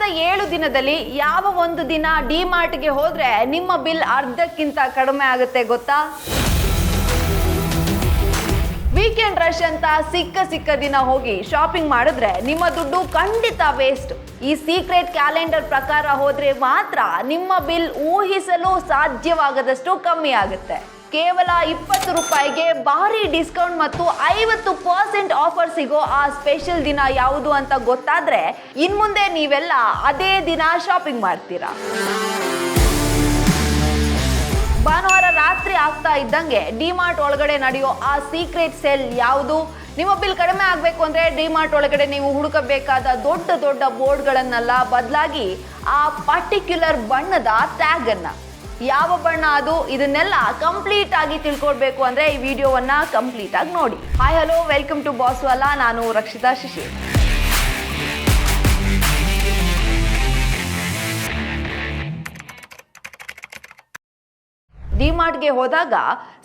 ವಾರದ 7 ದಿನದಲ್ಲಿ ಯಾವ ಒಂದು ದಿನ ಡಿಮಾರ್ಟ್ಗೆ ಹೋದ್ರೆ ನಿಮ್ಮ ಬಿಲ್ ಅರ್ಧಕ್ಕಿಂತ ಕಡಿಮೆ ಆಗುತ್ತೆ ಗೊತ್ತಾ? ವೀಕೆಂಡ್ ರಶ್ ಅಂತ ಸಿಕ್ಕ ದಿನ ಹೋಗಿ ಶಾಪಿಂಗ್ ಮಾಡಿದ್ರೆ ನಿಮ್ಮ ದುಡ್ಡು ಖಂಡಿತ ವೇಸ್ಟ್. ಈ ಸೀಕ್ರೆಟ್ ಕ್ಯಾಲೆಂಡರ್ ಪ್ರಕಾರ ಹೋದ್ರೆ ಮಾತ್ರ ನಿಮ್ಮ ಬಿಲ್ ಊಹಿಸಲು ಸಾಧ್ಯವಾಗದಷ್ಟು ಕಮ್ಮಿ ಆಗುತ್ತೆ. ಕೇವಲ 20 ರೂಪಾಯಿಗೆ ಭಾರಿ ಡಿಸ್ಕೌಂಟ್ ಮತ್ತು 50% ಆಫರ್ ಸಿಗೋ ಆ ಸ್ಪೆಷಲ್ ದಿನ ಯಾವುದು ಅಂತ ಗೊತ್ತಾದ್ರೆ ಇನ್ಮುಂದೆ ನೀವೆಲ್ಲ ಅದೇ ದಿನ ಶಾಪಿಂಗ್ ಮಾಡ್ತೀರಾ. ಭಾನುವಾರ ರಾತ್ರಿ ಆಗ್ತಾ ಇದ್ದಂಗೆ ಡಿಮಾರ್ಟ್ ಒಳಗಡೆ ನಡೆಯೋ ಆ ಸೀಕ್ರೆಟ್ ಸೇಲ್ ಯಾವುದು? ನಿಮ್ಮ ಬಿಲ್ ಕಡಿಮೆ ಆಗಬೇಕು ಅಂದರೆ ಡಿಮಾರ್ಟ್ ಒಳಗಡೆ ನೀವು ಹುಡುಕಬೇಕಾದ ದೊಡ್ಡ ದೊಡ್ಡ ಬೋರ್ಡ್ಗಳನ್ನೆಲ್ಲ ಬದಲಾಗಿ ಆ ಪರ್ಟಿಕ್ಯುಲರ್ ಬಣ್ಣದ ಟ್ಯಾಗ್ ಅನ್ನ, ಯಾವ ಬಣ್ಣ ಅದು, ಇದನ್ನೆಲ್ಲ ಕಂಪ್ಲೀಟ್ ಆಗಿ ತಿಳ್ಕೊಳ್ಬೇಕು ಅಂದ್ರೆ ಈ ವಿಡಿಯೋವನ್ನ ಕಂಪ್ಲೀಟ್ ಆಗಿ ನೋಡಿ. Hi hello, welcome to Baswala. ನಾನು ರಕ್ಷಿತಾ ಶಿಶಿರ್. ಡಿಮಾರ್ಟ್ಗೆ ಹೋದಾಗ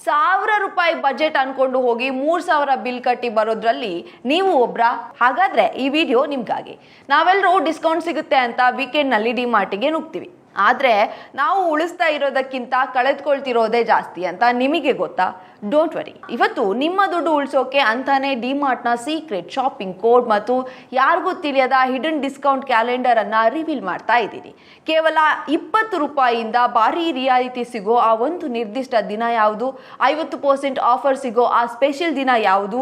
1000 ರೂಪಾಯಿ ಬಜೆಟ್ ಅನ್ಕೊಂಡು ಹೋಗಿ 3000 ಬಿಲ್ ಕಟ್ಟಿ ಬರೋದ್ರಲ್ಲಿ ನೀವು ಒಬ್ರ? ಹಾಗಾದ್ರೆ ಈ ವಿಡಿಯೋ ನಿಮ್ಗಾಗಿ. ನಾವೆಲ್ಲರೂ ಡಿಸ್ಕೌಂಟ್ ಸಿಗುತ್ತೆ ಅಂತ ವೀಕೆಂಡ್ ನಲ್ಲಿ ಡಿಮಾರ್ಟ್ಗೆ ನುಗ್ತೀವಿ. ಆದರೆ ನಾವು ಉಳಿಸ್ತಾ ಇರೋದಕ್ಕಿಂತ ಕಳೆದುಕೊಳ್ತಿರೋದೇ ಜಾಸ್ತಿ ಅಂತ ನಿಮಗೆ ಗೊತ್ತಾ? ಡೋಂಟ್ ವರಿ, ಇವತ್ತು ನಿಮ್ಮ ದುಡ್ಡು ಉಳಿಸೋಕೆ ಅಂತಾನೆ ಡಿಮಾರ್ಟ್ನ ಸೀಕ್ರೆಟ್ ಶಾಪಿಂಗ್ ಕೋಡ್ ಮತ್ತು ಯಾರಿಗೂ ತಿಳಿಯದ ಹಿಡನ್ ಡಿಸ್ಕೌಂಟ್ ಕ್ಯಾಲೆಂಡರ್ ಅನ್ನ ರಿವೀಲ್ ಮಾಡ್ತಾ ಇದ್ದೀನಿ. ಕೇವಲ 20 ರೂಪಾಯಿಯಿಂದ ಭಾರಿ ರಿಯಾಯಿತಿ ಸಿಗೋ ಆ ಒಂದು ನಿರ್ದಿಷ್ಟ ದಿನ ಯಾವುದು, 50% ಆಫರ್ ಸಿಗೋ ಆ ಸ್ಪೆಷಲ್ ದಿನ ಯಾವುದು,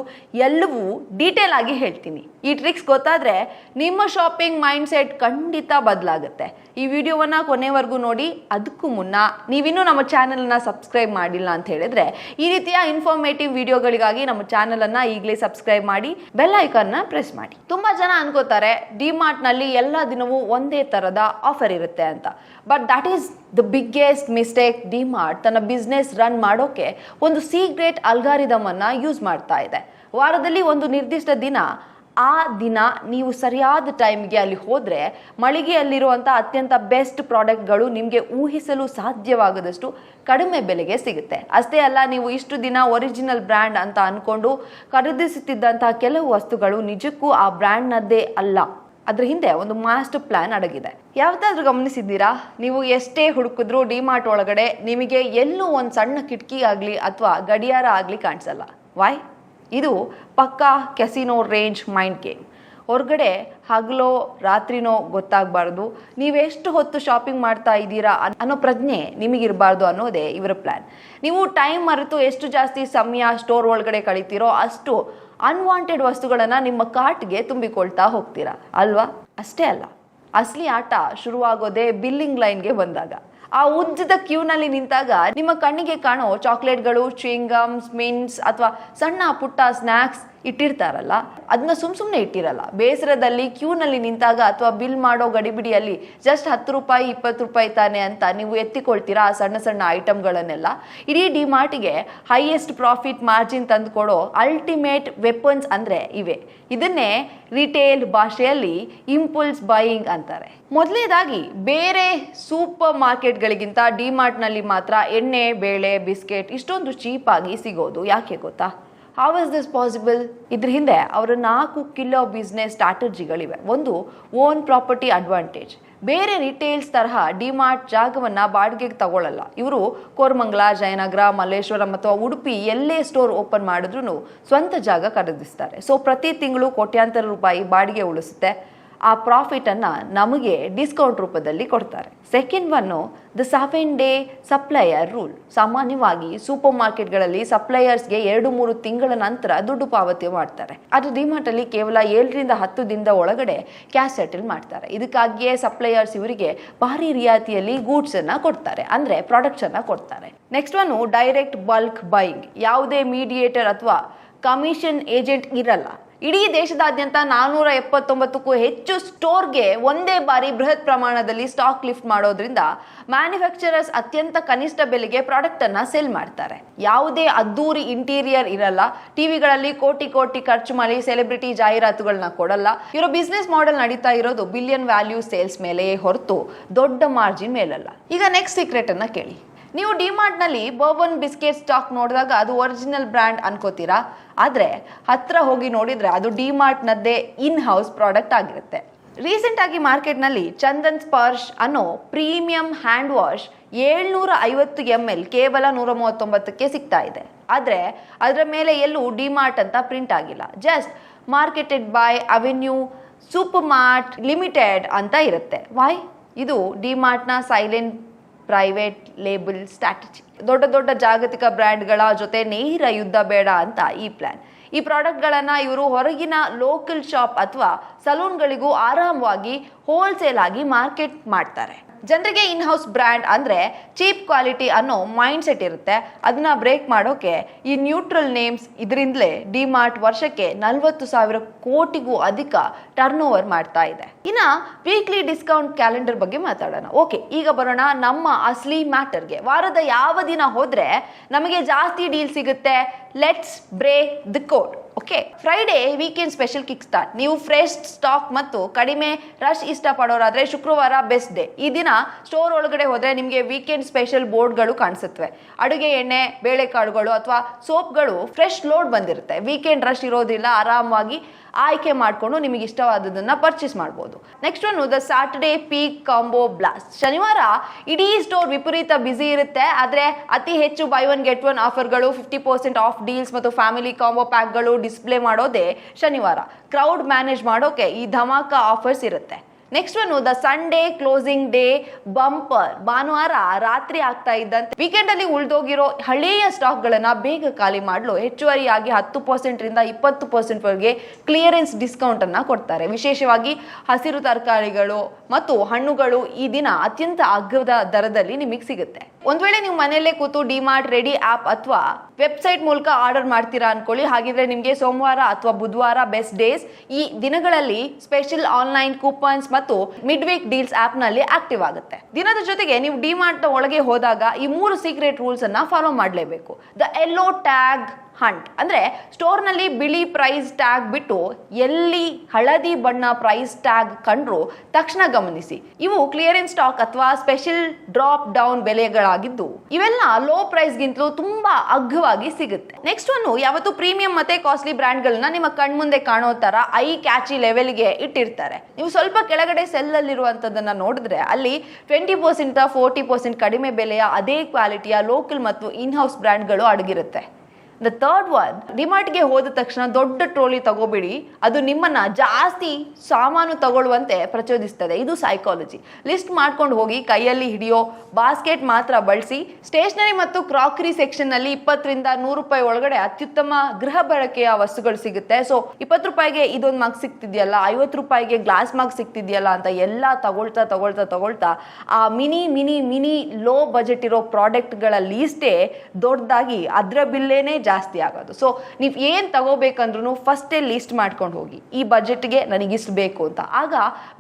ಎಲ್ಲವೂ ಡೀಟೇಲ್ ಆಗಿ ಹೇಳ್ತೀನಿ. ಈ ಟ್ರಿಕ್ಸ್ ಗೊತ್ತಾದ್ರೆ ನಿಮ್ಮ ಶಾಪಿಂಗ್ ಮೈಂಡ್ ಸೆಟ್ ಖಂಡಿತ ಬದಲಾಗುತ್ತೆ. ಈ ವಿಡಿಯೋವನ್ನ ಕೊನೆವರೆಗೂ ನೋಡಿ. ಅದಕ್ಕೂ ಮುನ್ನ ನೀವಿನ್ನೂ ನಮ್ಮ ಚಾನೆಲ್ನ ಸಬ್ಸ್ಕ್ರೈಬ್ ಮಾಡಿಲ್ಲ ಅಂತ ಹೇಳಿದ್ರೆ ಈ ರೀತಿಯ ಇನ್ಫಾರ್ಮೇಟಿವ್ ವಿಡಿಯೋಗಳಿಗಾಗಿ ನಮ್ಮ ಚಾನೆಲ್ ಅನ್ನ ಈಗಲೇ ಸಬ್ಸ್ಕ್ರೈಬ್ ಮಾಡಿ, ಬೆಲ್ ಐಕಾನ್ ನ ಪ್ರೆಸ್ ಮಾಡಿ. ತುಂಬಾ ಜನ ಅನ್ಕೋತಾರೆ ಡಿಮಾರ್ಟ್ ನಲ್ಲಿ ಎಲ್ಲ ದಿನವೂ ಒಂದೇ ತರದ ಆಫರ್ ಇರುತ್ತೆ ಅಂತ. But that is the biggest mistake. DMart ತನ್ನ ಬಿಸ್ನೆಸ್ ರನ್ ಮಾಡೋಕೆ ಒಂದು ಸೀಕ್ರೆಟ್ ಅಲ್ಗಾರಿದಮ್ ಅನ್ನ ಯೂಸ್ ಮಾಡ್ತಾ ಇದೆ. ವಾರದಲ್ಲಿ ಒಂದು ನಿರ್ದಿಷ್ಟ ದಿನ, ಆ ದಿನ ನೀವು ಸರಿಯಾದ ಟೈಮ್ಗೆ ಅಲ್ಲಿ ಹೋದರೆ ಮಳಿಗೆಯಲ್ಲಿರುವಂಥ ಅತ್ಯಂತ ಬೆಸ್ಟ್ ಪ್ರಾಡಕ್ಟ್ಗಳು ನಿಮಗೆ ಊಹಿಸಲು ಸಾಧ್ಯವಾಗದಷ್ಟು ಕಡಿಮೆ ಬೆಲೆಗೆ ಸಿಗುತ್ತೆ. ಅಷ್ಟೇ ಅಲ್ಲ, ನೀವು ಇಷ್ಟು ದಿನ ಒರಿಜಿನಲ್ ಬ್ರ್ಯಾಂಡ್ ಅಂತ ಅಂದ್ಕೊಂಡು ಖರೀದಿಸುತ್ತಿದ್ದಂತಹ ಕೆಲವು ವಸ್ತುಗಳು ನಿಜಕ್ಕೂ ಆ ಬ್ರ್ಯಾಂಡ್ನದ್ದೇ ಅಲ್ಲ. ಅದ್ರ ಹಿಂದೆ ಒಂದು ಮಾಸ್ಟರ್ ಪ್ಲಾನ್ ಅಡಗಿದೆ. ಯಾವತ್ತಾದ್ರೂ ಗಮನಿಸಿದ್ದೀರಾ? ನೀವು ಎಷ್ಟೇ ಹುಡುಕಿದ್ರೂ ಡಿಮಾರ್ಟ್ ಒಳಗಡೆ ನಿಮಗೆ ಎಲ್ಲೂ ಒಂದು ಸಣ್ಣ ಕಿಟಕಿ ಆಗಲಿ ಅಥವಾ ಗಡಿಯಾರ ಆಗಲಿ ಕಾಣಿಸಲ್ಲ. ವೈ? ಇದು ಪಕ್ಕಾ ಕೆಸಿನೋ ರೇಂಜ್ ಮೈಂಡ್ ಗೇಮ್. ಹೊರಗಡೆ ಹಗಲೋ ರಾತ್ರಿನೋ ಗೊತ್ತಾಗಬಾರ್ದು, ನೀವೆಷ್ಟು ಹೊತ್ತು ಶಾಪಿಂಗ್ ಮಾಡ್ತಾ ಇದ್ದೀರಾ ಅನ್ನೋ ಪ್ರಜ್ಞೆ ನಿಮಗಿರಬಾರ್ದು ಅನ್ನೋದೇ ಇವರ ಪ್ಲ್ಯಾನ್. ನೀವು ಟೈಮ್ ಮರೆತು ಎಷ್ಟು ಜಾಸ್ತಿ ಸಮಯ ಸ್ಟೋರ್ ಒಳಗಡೆ ಕಳೀತೀರೋ ಅಷ್ಟು ಅನ್ವಾಂಟೆಡ್ ವಸ್ತುಗಳನ್ನು ನಿಮ್ಮ ಕಾರ್ಟ್ಗೆ ತುಂಬಿಕೊಳ್ತಾ ಹೋಗ್ತೀರಾ ಅಲ್ವಾ? ಅಷ್ಟೇ ಅಲ್ಲ, ಅಸಲಿ ಆಟ ಶುರುವಾಗೋದೇ ಬಿಲ್ಲಿಂಗ್ ಲೈನ್ಗೆ ಬಂದಾಗ. ಆ ಉದ್ದದ ಕ್ಯೂನಲ್ಲಿ ನಿಂತಾಗ ನಿಮ್ಮ ಕಣ್ಣಿಗೆ ಕಾಣೋ ಚಾಕ್ಲೇಟ್ಗಳು, ಚ್ಯೂಯಿಂಗಮ್ಸ್, ಮಿಂಟ್ಸ್ ಅಥವಾ ಸಣ್ಣ ಪುಟ್ಟ ಸ್ನ್ಯಾಕ್ಸ್ ಇಟ್ಟಿರ್ತಾರಲ್ಲ, ಅದನ್ನ ಸುಮ್ಮನೆ ಇಟ್ಟಿರಲ್ಲ. ಬೇಸರದಲ್ಲಿ ಕ್ಯೂನಲ್ಲಿ ನಿಂತಾಗ ಅಥವಾ ಬಿಲ್ ಮಾಡೋ ಗಡಿಬಿಡಿಯಲ್ಲಿ ಜಸ್ಟ್ 10 ರೂಪಾಯಿ 20 ರೂಪಾಯಿ ತಾನೆ ಅಂತ ನೀವು ಎತ್ತಿಕೊಳ್ತೀರಾ ಆ ಸಣ್ಣ ಸಣ್ಣ ಐಟಮ್ಗಳನ್ನೆಲ್ಲ. ಇಡೀ ಡಿಮಾರ್ಟ್ಗೆ ಹೈಯೆಸ್ಟ್ ಪ್ರಾಫಿಟ್ ಮಾರ್ಜಿನ್ ತಂದುಕೊಡೋ ಅಲ್ಟಿಮೇಟ್ ವೆಪನ್ಸ್ ಅಂದರೆ ಇವೆ. ಇದನ್ನೇ ರಿಟೇಲ್ ಭಾಷೆಯಲ್ಲಿ ಇಂಪಲ್ಸ್ ಬೈಯಿಂಗ್ ಅಂತಾರೆ. ಮೊದಲನೇದಾಗಿ, ಬೇರೆ ಸೂಪರ್ ಮಾರ್ಕೆಟ್ಗಳಿಗಿಂತ ಡಿಮಾರ್ಟ್ನಲ್ಲಿ ಮಾತ್ರ ಎಣ್ಣೆ, ಬೇಳೆ, ಬಿಸ್ಕೆಟ್ ಇಷ್ಟೊಂದು ಚೀಪಾಗಿ ಸಿಗೋದು ಯಾಕೆ ಗೊತ್ತಾ? How is this possible? ಇದ್ರ ಹಿಂದೆ ಅವರ 4 ಕಿಲೋ ಬಿಸ್ನೆಸ್ ಸ್ಟ್ರಾಟಜಿಗಳಿವೆ. ಒಂದು, ಓನ್ ಪ್ರಾಪರ್ಟಿ ಅಡ್ವಾಂಟೇಜ್. ಬೇರೆ ರಿಟೇಲ್ಸ್ ತರಹ ಡಿಮಾರ್ಟ್ ಜಾಗವನ್ನು ಬಾಡಿಗೆಗೆ ತಗೊಳ್ಳಲ್ಲ. ಇವರು ಕೋರಮಂಗಲ, ಜಯನಗರ, ಮಲ್ಲೇಶ್ವರಂ ಅಥವಾ ಉಡುಪಿ ಎಲ್ಲೇ ಸ್ಟೋರ್ ಓಪನ್ ಮಾಡಿದ್ರು ಸ್ವಂತ ಜಾಗ ಖರೀದಿಸ್ತಾರೆ. ಸೊ ಪ್ರತಿ ತಿಂಗಳು ಕೋಟ್ಯಾಂತರ ರೂಪಾಯಿ ಬಾಡಿಗೆ ಉಳಿಸುತ್ತೆ. ಆ ಪ್ರಾಫಿಟನ್ನು ನಮಗೆ ಡಿಸ್ಕೌಂಟ್ ರೂಪದಲ್ಲಿ ಕೊಡ್ತಾರೆ. Second one, the 7 day supplier rule. ಸಾಮಾನ್ಯವಾಗಿ ಸೂಪರ್ ಮಾರ್ಕೆಟ್ಗಳಲ್ಲಿ ಸಪ್ಲೈಯರ್ಸ್ಗೆ 2-3 ತಿಂಗಳ ನಂತರ ದುಡ್ಡು ಪಾವತಿ ಮಾಡ್ತಾರೆ. ಆದರೆ ಡಿಮಾರ್ಟಲ್ಲಿ ಕೇವಲ 7ರಿಂದ 10 ದಿನದ ಒಳಗಡೆ ಕ್ಯಾಶ್ ಸೆಟಲ್ ಮಾಡ್ತಾರೆ. ಇದಕ್ಕಾಗಿಯೇ ಸಪ್ಲೈಯರ್ಸ್ ಇವರಿಗೆ ಭಾರಿ ರಿಯಾಯಿತಿಯಲ್ಲಿ ಗೂಡ್ಸ್ ಅನ್ನ ಕೊಡ್ತಾರೆ, ಅಂದರೆ ಪ್ರಾಡಕ್ಟ್ಸ್ ಅನ್ನ ಕೊಡ್ತಾರೆ. Next one, direct bulk buying. ಯಾವುದೇ ಮೀಡಿಯೇಟರ್ ಅಥವಾ ಕಮಿಷನ್ ಏಜೆಂಟ್ ಇರಲ್ಲ. ಇಡೀ ದೇಶದಾದ್ಯಂತ 479ಕ್ಕೂ ಹೆಚ್ಚು ಸ್ಟೋರ್ಗೆ ಒಂದೇ ಬಾರಿ ಬೃಹತ್ ಪ್ರಮಾಣದಲ್ಲಿ ಸ್ಟಾಕ್ ಲಿಫ್ಟ್ ಮಾಡೋದ್ರಿಂದ ಮ್ಯಾನುಫ್ಯಾಕ್ಚರರ್ಸ್ ಅತ್ಯಂತ ಕನಿಷ್ಠ ಬೆಲೆಗೆ ಪ್ರಾಡಕ್ಟ್ ಅನ್ನ ಸೆಲ್ ಮಾಡ್ತಾರೆ. ಯಾವುದೇ ಅದ್ದೂರಿ ಇಂಟೀರಿಯರ್ ಇರಲ್ಲ. ಟಿವಿಗಳಲ್ಲಿ ಕೋಟಿ ಖರ್ಚು ಮಾಡಿ ಸೆಲೆಬ್ರಿಟಿ ಜಾಹೀರಾತುಗಳನ್ನ ಕೊಡಲ್ಲ. ಇವರ ಬಿಸ್ನೆಸ್ ಮಾಡೆಲ್ ನಡೀತಾ ಇರೋದು ಬಿಲಿಯನ್ ವ್ಯಾಲ್ಯೂ ಸೇಲ್ಸ್ ಮೇಲೆಯೇ ಹೊರತು ದೊಡ್ಡ ಮಾರ್ಜಿನ್ ಮೇಲಲ್ಲ. ಈಗ ನೆಕ್ಸ್ಟ್ ಸೀಕ್ರೆಟ್ ಅನ್ನ ಕೇಳಿ. ನೀವು ಡಿಮಾರ್ಟ್ನಲ್ಲಿ ಬರ್ಬನ್ ಬಿಸ್ಕೆಟ್ ಸ್ಟಾಕ್ ನೋಡಿದಾಗ ಅದು ಒರಿಜಿನಲ್ ಬ್ರ್ಯಾಂಡ್ ಅನ್ಕೋತೀರಾ, ಆದರೆ ಹತ್ರ ಹೋಗಿ ನೋಡಿದರೆ ಅದು ಡಿಮಾರ್ಟ್ನದ್ದೇ ಇನ್ ಹೌಸ್ ಪ್ರಾಡಕ್ಟ್ ಆಗಿರುತ್ತೆ. ರೀಸೆಂಟ್ ಆಗಿ ಮಾರ್ಕೆಟ್ನಲ್ಲಿ ಚಂದನ್ ಸ್ಪರ್ಶ್ ಅನ್ನೋ ಪ್ರೀಮಿಯಂ ಹ್ಯಾಂಡ್ ವಾಶ್ 750 ml ಕೇವಲ 139ಕ್ಕೆ ಸಿಗ್ತಾ ಇದೆ. ಆದರೆ ಅದರ ಮೇಲೆ ಎಲ್ಲೂ ಡಿಮಾರ್ಟ್ ಅಂತ ಪ್ರಿಂಟ್ ಆಗಿಲ್ಲ. Just marketed by avenue super mart limited ಅಂತ ಇರುತ್ತೆ. ವೈ? ಇದು ಡಿಮಾರ್ಟ್ನ ಸೈಲೆಂಟ್ ಪ್ರೈವೇಟ್ ಲೇಬಲ್ ಸ್ಟ್ರಾಟಜಿ. ದೊಡ್ಡ ದೊಡ್ಡ ಜಾಗತಿಕ ಬ್ರ್ಯಾಂಡ್ಗಳ ಜೊತೆ ನೇರ ಯುದ್ಧ ಬೇಡ ಅಂತ ಈ ಪ್ಲಾನ್. ಈ ಪ್ರಾಡಕ್ಟ್ಗಳನ್ನು ಇವರು ಹೊರಗಿನ ಲೋಕಲ್ ಶಾಪ್ ಅಥವಾ ಸಲೂನ್ಗಳಿಗೂ ಆರಾಮವಾಗಿ ಹೋಲ್ಸೇಲ್ ಆಗಿ ಮಾರ್ಕೆಟ್ ಮಾಡ್ತಾರೆ. ಜನರಿಗೆ ಇನ್ ಹೌಸ್ ಬ್ರ್ಯಾಂಡ್ ಅಂದರೆ ಚೀಪ್ ಕ್ವಾಲಿಟಿ ಅನ್ನೋ ಮೈಂಡ್ ಸೆಟ್ ಇರುತ್ತೆ. ಅದನ್ನ ಬ್ರೇಕ್ ಮಾಡೋಕೆ ಈ ನ್ಯೂಟ್ರಲ್ ನೇಮ್ಸ್ ಇದರಿಂದಲೇ ಡಿಮಾರ್ಟ್ ವರ್ಷಕ್ಕೆ 40,000 ಕೋಟಿಗೂ ಅಧಿಕ ಟರ್ನ್ ಓವರ್ ಮಾಡ್ತಾ ಇದೆ. ಇನ್ನು ವೀಕ್ಲಿ ಡಿಸ್ಕೌಂಟ್ ಕ್ಯಾಲೆಂಡರ್ ಬಗ್ಗೆ ಮಾತಾಡೋಣ. ಓಕೆ, ಈಗ ಬರೋಣ ನಮ್ಮ ಅಸ್ಲಿ ಮ್ಯಾಟರ್ಗೆ. ವಾರದ ಯಾವ ದಿನ ಹೋದ್ರೆ ನಮಗೆ ಜಾಸ್ತಿ ಡೀಲ್ ಸಿಗುತ್ತೆ? Let's break the code. Okay, Friday weekend special kick start. ನೀವು ಫ್ರೆಶ್ ಸ್ಟಾಕ್ ಮತ್ತು ಕಡಿಮೆ ರಶ್ ಇಷ್ಟಪಡೋರಾದ್ರೆ ಶುಕ್ರವಾರ ಬೆಸ್ಟ್ ಡೇ. ಈ ದಿನ ಸ್ಟೋರ್ ಒಳಗಡೆ ಹೋದ್ರೆ ನಿಮಗೆ ವೀಕೆಂಡ್ ಸ್ಪೆಷಲ್ ಬೋರ್ಡ್ಗಳು ಕಾಣಿಸುತ್ತವೆ. ಅಡುಗೆ ಎಣ್ಣೆ, ಬೇಳೆಕಾಳುಗಳು ಅಥವಾ ಸೋಪ್ಗಳು ಫ್ರೆಶ್ ಲೋಡ್ ಬಂದಿರುತ್ತೆ. ವೀಕೆಂಡ್ ರಶ್ ಇರೋದಿಲ್ಲ, ಆರಾಮವಾಗಿ ಆಯ್ಕೆ ಮಾಡಿಕೊಂಡು ನಿಮಗೆ ಇಷ್ಟವಾದದನ್ನ ಪರ್ಚೇಸ್ ಮಾಡ್ಬೋದು. Next one the Saturday peak combo blast. ಶನಿವಾರ ಇಡೀ ಸ್ಟೋರ್ ವಿಪರೀತ ಬ್ಯುಸಿ ಇರುತ್ತೆ. ಆದರೆ ಅತಿ ಹೆಚ್ಚು ಬೈ ಒನ್ ಗೆಟ್ ಒನ್ ಆಫರ್ಗಳು, 50% ಆಫ್ ಡೀಲ್ಸ್ ಮತ್ತು ಫ್ಯಾಮಿಲಿ ಕಾಂಬೋ ಪ್ಯಾಕ್ಗಳು ಡಿಸ್ಪ್ಲೇ ಮಾಡೋದೇ ಶನಿವಾರ. ಕ್ರೌಡ್ ಮ್ಯಾನೇಜ್ ಮಾಡೋಕೆ ಈ ಧಮಾಕ ಆಫರ್ಸ್ ಇರುತ್ತೆ. Next one the Sunday closing day bumper. ಭಾನುವಾರ ರಾತ್ರಿ ಆಗ್ತಾ ಇದ್ದಂತೆ ವೀಕೆಂಡ್ ಅಲ್ಲಿ ಉಳಿದೋಗಿರೋ ಹಳೆಯ ಸ್ಟಾಕ್ ಗಳನ್ನ ಬೇಗ ಖಾಲಿ ಮಾಡಲು ಹೆಚ್ಚುವರಿಯಾಗಿ 10% ರಿಂದ 20% ವರೆಗೆ ಕ್ಲಿಯರೆನ್ಸ್ ಡಿಸ್ಕೌಂಟ್ ಅನ್ನ ಕೊಡ್ತಾರೆ. ವಿಶೇಷವಾಗಿ ಹಸಿರು ತರಕಾರಿಗಳು ಮತ್ತು ಹಣ್ಣುಗಳು ಈ ದಿನ ಅತ್ಯಂತ ಅಗ್ಗದ ದರದಲ್ಲಿ ನಿಮಗೆ ಸಿಗುತ್ತೆ. ಒಂದ್ ವೇಳೆ ನೀವು ಮನೆಯಲ್ಲೇ ಕೂತು ಡಿಮಾರ್ಟ್ ರೆಡಿ ಆಪ್ ಅಥವಾ ವೆಬ್ಸೈಟ್ ಮೂಲಕ ಆರ್ಡರ್ ಮಾಡ್ತೀರಾ ಅನ್ಕೊಳ್ಳಿ. ಹಾಗಿದ್ರೆ ನಿಮಗೆ ಸೋಮವಾರ ಅಥವಾ ಬುಧವಾರ ಬೆಸ್ಟ್ ಡೇಸ್. ಈ ದಿನಗಳಲ್ಲಿ ಸ್ಪೆಷಲ್ ಆನ್ಲೈನ್ ಕೂಪನ್ಸ್ ಮತ್ತು ಮಿಡ್ ವೀಕ್ ಡೀಲ್ಸ್ ಆಪ್ ನಲ್ಲಿ ಆಕ್ಟಿವ್ ಆಗುತ್ತೆ. ದಿನದ ಜೊತೆಗೆ ನೀವು ಡಿಮಾರ್ಟ್ ಒಳಗೆ ಹೋದಾಗ ಈ 3 ಸೀಕ್ರೆಟ್ ರೂಲ್ಸ್ ಅನ್ನ ಫಾಲೋ ಮಾಡಲೇಬೇಕು. ದ ಯೆಲ್ಲೋ ಟ್ಯಾಗ್ ಹಂಟ್ ಅಂದ್ರೆ ಸ್ಟೋರ್ ನಲ್ಲಿ ಬಿಳಿ ಪ್ರೈಸ್ ಟ್ಯಾಗ್ ಬಿಟ್ಟು ಎಲ್ಲಿ ಹಳದಿ ಬಣ್ಣ ಪ್ರೈಸ್ ಟ್ಯಾಗ್ ಕಂಡ್ರು ತಕ್ಷಣ ಗಮನಿಸಿ. ಇವು ಕ್ಲಿಯರೆನ್ಸ್ ಸ್ಟಾಕ್ ಅಥವಾ ಸ್ಪೆಷಲ್ ಡ್ರಾಪ್ ಡೌನ್ ಬೆಲೆಗಳಾಗಿದ್ದು ಇವೆಲ್ಲ ಲೋ ಪ್ರೈಸ್ ಗಿಂತಲೂ ತುಂಬಾ ಅಗ್ಗವಾಗಿ ಸಿಗುತ್ತೆ. ನೆಕ್ಸ್ಟ್ ಒನ್ ಯಾವತ್ತು ಪ್ರೀಮಿಯಂ ಮತ್ತೆ ಕಾಸ್ಟ್ಲಿ ಬ್ರ್ಯಾಂಡ್ ಗಳನ್ನ ನಿಮ್ಮ ಕಣ್ಮುಂದೆ ಕಾಣೋ ತರ ಐ ಕ್ಯಾಚಿ ಲೆವೆಲ್ಗೆ ಇಟ್ಟಿರ್ತಾರೆ. ನೀವು ಸ್ವಲ್ಪ ಕೆಳಗಡೆ ಸೆಲ್ ಅಲ್ಲಿರುವಂತದನ್ನ ನೋಡಿದ್ರೆ ಅಲ್ಲಿ 20% 40% ಕಡಿಮೆ ಬೆಲೆಯ ಅದೇ ಕ್ವಾಲಿಟಿಯ ಲೋಕಲ್ ಮತ್ತು ಇನ್ ಹೌಸ್ ಬ್ರ್ಯಾಂಡ್ಗಳು ಅಡಗಿರುತ್ತೆ. ದ ಥರ್ಡ್ ಒನ್, ಡಿಮಾರ್ಟ್ಗೆ ಹೋದ ತಕ್ಷಣ ದೊಡ್ಡ ಟ್ರೋಲಿ ತಗೋಬೇಡಿ. ಅದು ನಿಮ್ಮನ್ನ ಜಾಸ್ತಿ ಸಾಮಾನು ತಗೊಳ್ಳುವಂತೆ ಪ್ರಚೋದಿಸ್ತದೆ. ಇದು ಸೈಕಾಲಜಿ. ಲಿಸ್ಟ್ ಮಾಡ್ಕೊಂಡು ಹೋಗಿ ಕೈಯಲ್ಲಿ ಹಿಡಿಯೋ ಬಾಸ್ಕೆಟ್ ಮಾತ್ರ ಬಳಸಿ. ಸ್ಟೇಷನರಿ ಮತ್ತು ಕ್ರಾಕರಿ ಸೆಕ್ಷನ್ ನಲ್ಲಿ 20 ರಿಂದ 100 ರೂಪಾಯಿ ಒಳಗಡೆ ಅತ್ಯುತ್ತಮ ಗೃಹ ಬಳಕೆಯ ವಸ್ತುಗಳು ಸಿಗುತ್ತೆ. ಸೊ 20 ರೂಪಾಯಿಗೆ ಇದೊಂದು ಮಗ್ ಸಿಗ್ತಿದೆಯಲ್ಲ, 50 ರೂಪಾಯಿಗೆ ಗ್ಲಾಸ್ ಮಗ್ ಸಿಗ್ತಿದೆಯಲ್ಲ ಅಂತ ಎಲ್ಲ ತಗೊಳ್ತಾ ಆ ಮಿನಿ ಲೋ ಬಜೆಟ್ ಇರೋ ಪ್ರಾಡಕ್ಟ್ಗಳ ಲೀಸ್ಟೇ ದೊಡ್ಡದಾಗಿ ಅದರ ಬಿಲ್ಲೇನೆ ಜಾಸ್ತಿ ಆಗೋದು. ಸೊ ನೀವು ಏನ್ ತಗೋಬೇಕಂದ್ರೂ ಫಸ್ಟೇ ಲಿಸ್ಟ್ ಮಾಡ್ಕೊಂಡು ಹೋಗಿ, ಈ ಬಜೆಟ್ಗೆ ನನಗಿಷ್ಟು ಬೇಕು ಅಂತ. ಆಗ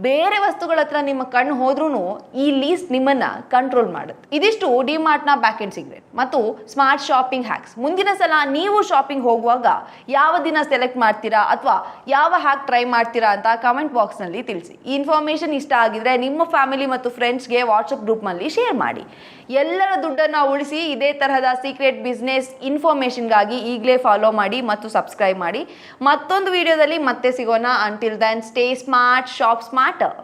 ಬೇರೆ ವಸ್ತುಗಳ ಹತ್ರ ನಿಮ್ಮ ಕಣ್ಣು ಹೋದ್ರೂ ಈ ಲೀಸ್ಟ್ ನಿಮ್ಮನ್ನ ಕಂಟ್ರೋಲ್ ಮಾಡುತ್ತೆ. ಇದಿಷ್ಟು ಡಿಮಾರ್ಟ್ ನ ಬ್ಯಾಕ್ ಎಂಡ್ ಸೀಕ್ರೆಟ್ ಮತ್ತು ಸ್ಮಾರ್ಟ್ ಶಾಪಿಂಗ್ ಹ್ಯಾಕ್ಸ್. ಮುಂದಿನ ಸಲ ನೀವು ಶಾಪಿಂಗ್ ಹೋಗುವಾಗ ಯಾವ ದಿನ ಸೆಲೆಕ್ಟ್ ಮಾಡ್ತೀರಾ ಅಥವಾ ಯಾವ ಹ್ಯಾಕ್ ಟ್ರೈ ಮಾಡ್ತೀರಾ ಅಂತ ಕಮೆಂಟ್ ಬಾಕ್ಸ್ ನಲ್ಲಿ ತಿಳಿಸಿ. ಈ ಇನ್ಫಾರ್ಮೇಶನ್ ಇಷ್ಟ ಆಗಿದ್ರೆ ನಿಮ್ಮ ಫ್ಯಾಮಿಲಿ ಮತ್ತು ಫ್ರೆಂಡ್ಸ್ಗೆ ವಾಟ್ಸ್ಆಪ್ ಗ್ರೂಪ್ ನಲ್ಲಿ ಶೇರ್ ಮಾಡಿ. ಎಲ್ಲರ ದುಡ್ಡನ್ನ ಉಳಿಸಿ ಇದೇ ತರಹದ ಸೀಕ್ರೆಟ್ ಬಿಸ್ನೆಸ್ ಇನ್ಫಾರ್ಮೇಶನ್ಗಾಗಿ ಈಗಲೇ ಫಾಲೋ ಮಾಡಿ ಮತ್ತು ಸಬ್ಸ್ಕ್ರೈಬ್ ಮಾಡಿ. ಮತ್ತೊಂದು ವಿಡಿಯೋದಲ್ಲಿ ಮತ್ತೆ ಸಿಗೋಣ. Until then stay smart, shop smarter.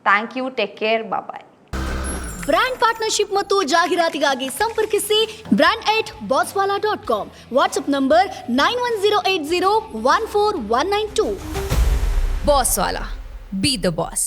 Thank you, take care, bye. Brand partnership ಮತ್ತು ಜಾಹೀರಾತಿಗಾಗಿ ಸಂಪರ್ಕಿಸಿ brand@bosswala.com. WhatsApp number 9108014192. Bosswala, be the boss.